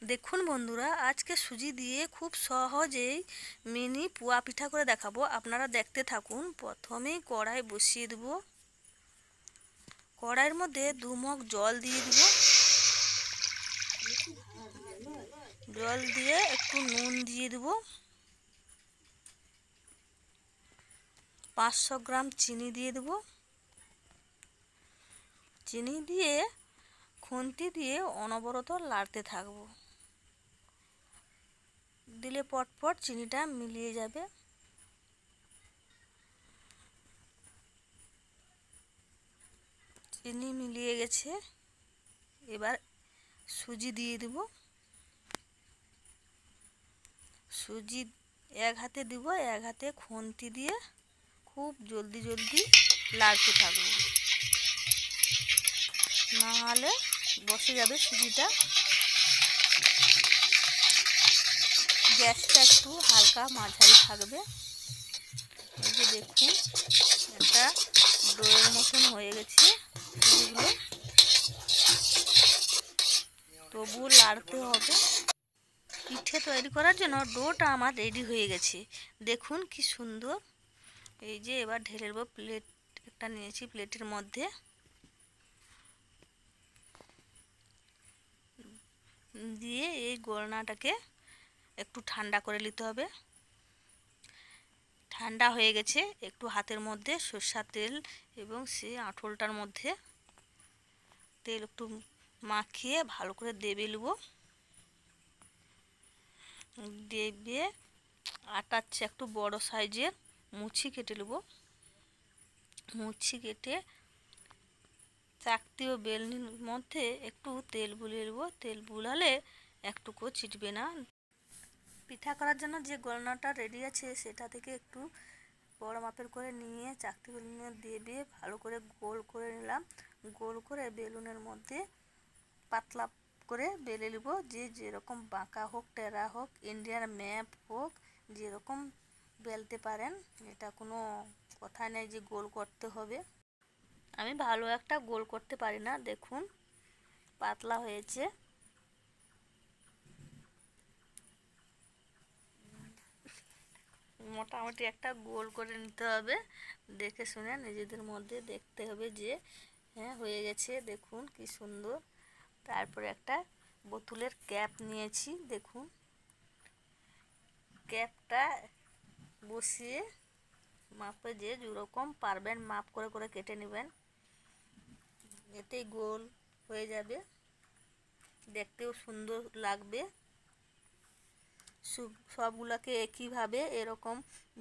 দেখুন বন্ধুরা, আজকে সুজি দিয়ে খুব সহজেই মিনি পুয়া পিঠা করে দেখাবো। আপনারা দেখতে থাকুন। প্রথমেই কড়াই বসিয়ে দেব। কড়াইয়ের মধ্যে 2 মগ জল দিয়ে দেব। জল দিয়ে একটু নুন দিয়ে দেব। 500 গ্রাম চিনি দিয়ে দেব। চিনি দিয়ে খুন্তি দিয়ে অনবরত নাড়তে থাকবো। দিলে পটপট চিনিটা মিলিয়ে যাবে। চিনি মিলিয়ে গেছে, এবার সুজি দিয়ে দেব। সুজি এক হাতে দিব, এক হাতে খুন্তি দিয়ে খুব জলদি জলদি নাড়তে থাকবো, নাহলে বসে যাবে সুজিটা। গ্যাসটা একটু হালকা মাঝারি থাকবে। এই যে দেখুন, একটা ডোয়ের মতন হয়ে গেছে সুজিগুলো, তবু নাড়তে হবে। পিঠে তৈরি করার জন্য ডোটা আমার রেডি হয়ে গেছে। দেখুন কি সুন্দর। এই যে এবার ঢেলে দেবো। প্লেট একটা নিয়েছি, প্লেটের মধ্যে দিয়ে এই গোলনাটাকে একটু ঠান্ডা করে নিতে হবে। ঠান্ডা হয়ে গেছে, একটু হাতের মধ্যে সরষের তেল এবং সেই আঁঠলটার মধ্যে তেল একটু মাখিয়ে ভালো করে দেবে নেব। দেবে আটার চেয়ে একটু বড় সাইজের মুচি কেটে নেব। মুচি কেটে চাকতি ও বেলনির মধ্যে একটু তেল বুলিয়ে নেব। তেল বুলালে একটুকু ছিটবে না। পিঠা করার জন্য যে গোলনাটা রেডি আছে সেটা থেকে একটু বড় মাপের করে নিয়ে চাকতি বেলুনে দেবে ভালো করে গোল করে নিলাম। গোল করে বেলুনের মধ্যে পাতলা করে বেলে নেব। যে যেরকম বাঁকা হোক, টেরা হোক, ইন্ডিয়ান ম্যাপ হোক, যেরকম বেলতে পারেন। এটা কোনো কথা নেই যে গোল করতে হবে। আমি ভালো একটা গোল করতে পারি না। দেখুন পাতলা হয়েছে। মোটামুটি একটা গোল করে নিতে হবে। দেখে শুনে নিজেদের মধ্যে দেখতে হবে যে হ্যাঁ হয়ে গেছে। দেখুন কি সুন্দর। তারপরে একটা বোতলের ক্যাপ নিয়েছি। দেখুন ক্যাপটা বসিয়ে মাপে যে যেরকম পারবেন মাপ করে করে কেটে নেবেন। এতেই গোল হয়ে যাবে, দেখতেও সুন্দর লাগবে। সবগুলোকে একইভাবে এরকম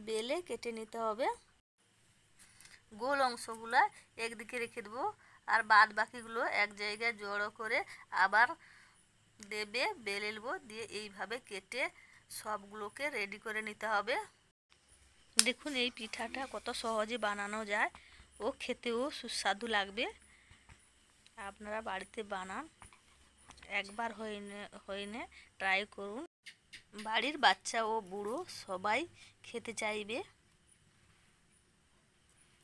বেলে কেটে নিতে হবে। গোল অংশগুলো একদিকে রেখে দেবো, আর বাদ বাকিগুলো এক জায়গায় জড়ো করে আবার দেবে বেলে নেবো। দিয়ে এইভাবে কেটে সবগুলোকে রেডি করে নিতে হবে। দেখুন এই পিঠাটা কত সহজে বানানো যায় ও খেতেও সুস্বাদু লাগবে। আপনারা বাড়িতে বানান, একবার হয়নি ট্রাই করুন। বাড়ির বাচ্চা ও বুড়ো সবাই খেতে চাইবে।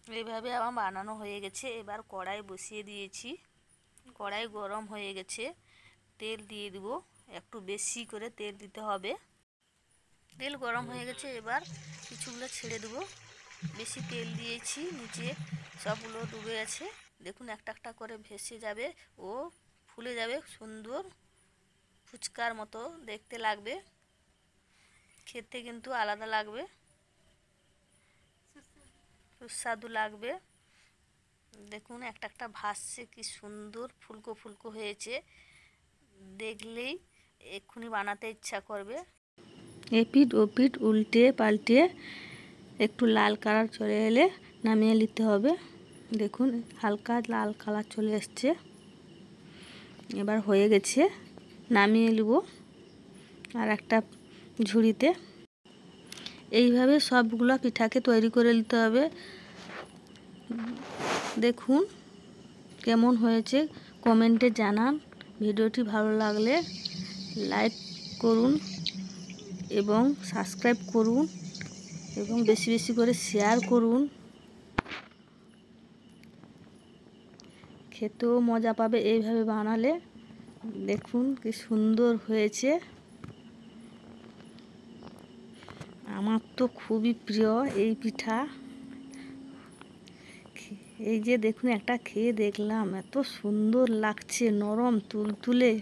এইভাবে আমার বানানো হয়ে গেছে। এবার কড়াই বসিয়ে দিয়েছি। কড়াই গরম হয়ে গেছে, তেল দিয়ে দিব। একটু বেশি করে তেল দিতে হবে। তেল গরম হয়ে গেছে, এবার কিছুগুলো ছেড়ে দেবো। বেশি তেল দিয়েছি, নিচে সবগুলো ডুবে আছে। দেখুন একটা একটা করে ভেসে যাবে ও ফুলে যাবে। সুন্দর ফুচকার মতো দেখতে লাগবে, খেতে কিন্তু আলাদা লাগবে, সুস্বাদু লাগবে। দেখুন একটা একটা ভাসছে, কি সুন্দর ফুলকো ফুলকো হয়েছে। দেখলেই এক্ষুনি বানাতে ইচ্ছা করবে। এপিঠ ওপিঠ উল্টে পাল্টে একটু লাল কালার চলে এলে নামিয়ে নিতে হবে। দেখুন হালকা লাল কালার চলে এসছে, এবার হয়ে গেছে। নামিয়ে নেব আর একটা ঝুড়িতে। এইভাবে সবগুলো পিঠাকে তৈরি করে নিতে হবে। দেখুন কেমন হয়েছে কমেন্টে জানান। ভিডিওটি ভালো লাগলে লাইক করুন এবং সাবস্ক্রাইব করুন এবং বেশি বেশি করে শেয়ার করুন। খেতেও মজা পাবে এইভাবে বানালে। দেখুন কি সুন্দর হয়েছে। আমার তো খুবই প্রিয় এই পিঠা। এই যে দেখুন একটা খেয়ে দেখলাম, এত সুন্দর লাগছে, নরম তুলতুলে।